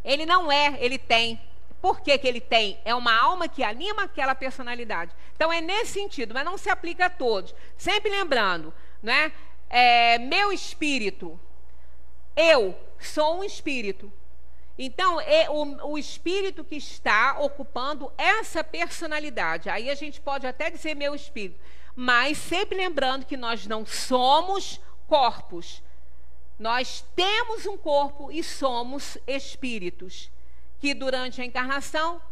Ele não é, ele tem. Por que ele tem? É uma alma que anima aquela personalidade. Então é nesse sentido, mas não se aplica a todos. Sempre lembrando, né? Meu espírito, eu sou um espírito. Então, é o espírito que está ocupando essa personalidade. Aí a gente pode até dizer meu espírito. Mas sempre lembrando que nós não somos corpos. Nós temos um corpo e somos espíritos, que durante a encarnação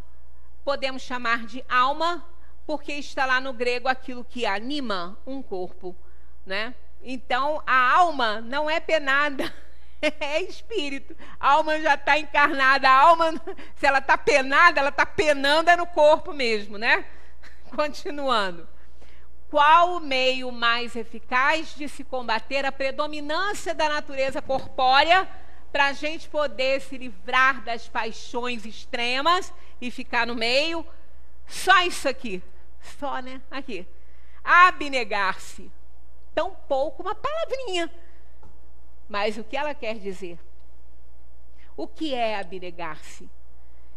podemos chamar de alma, porque está lá no grego aquilo que anima um corpo, né? Então, a alma não é penada, é espírito. A alma já está encarnada, a alma, se ela está penada, ela está penando no corpo mesmo, né? Continuando. Qual o meio mais eficaz de se combater a predominância da natureza corpórea para a gente poder se livrar das paixões extremas e ficar no meio? Só isso aqui. Só, né? Aqui. Abnegar-se. Tão pouco, uma palavrinha. Mas o que ela quer dizer? O que é abnegar-se?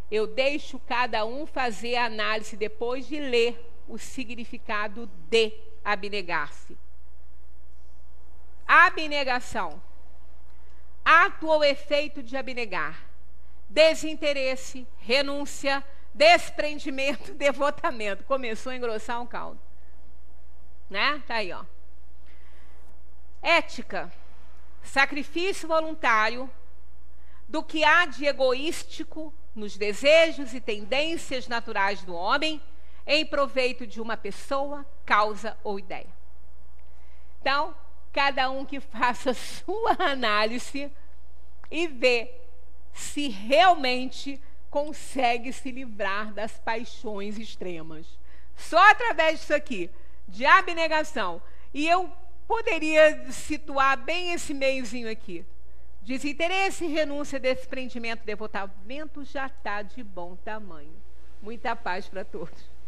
Eu deixo cada um fazer a análise depois de ler o significado de abnegar-se. Abnegação. Ato ou efeito de abnegar. Desinteresse, renúncia, desprendimento, devotamento. Começou a engrossar um caldo. Né? Tá aí, ó. Ética, sacrifício voluntário do que há de egoístico nos desejos e tendências naturais do homem em proveito de uma pessoa, causa ou ideia. Então, cada um que faça a sua análise e vê se realmente consegue se livrar das paixões extremas. Só através disso aqui, de abnegação. E eu poderia situar bem esse meiozinho aqui. Desinteresse, renúncia, desprendimento, devotamento já está de bom tamanho. Muita paz para todos.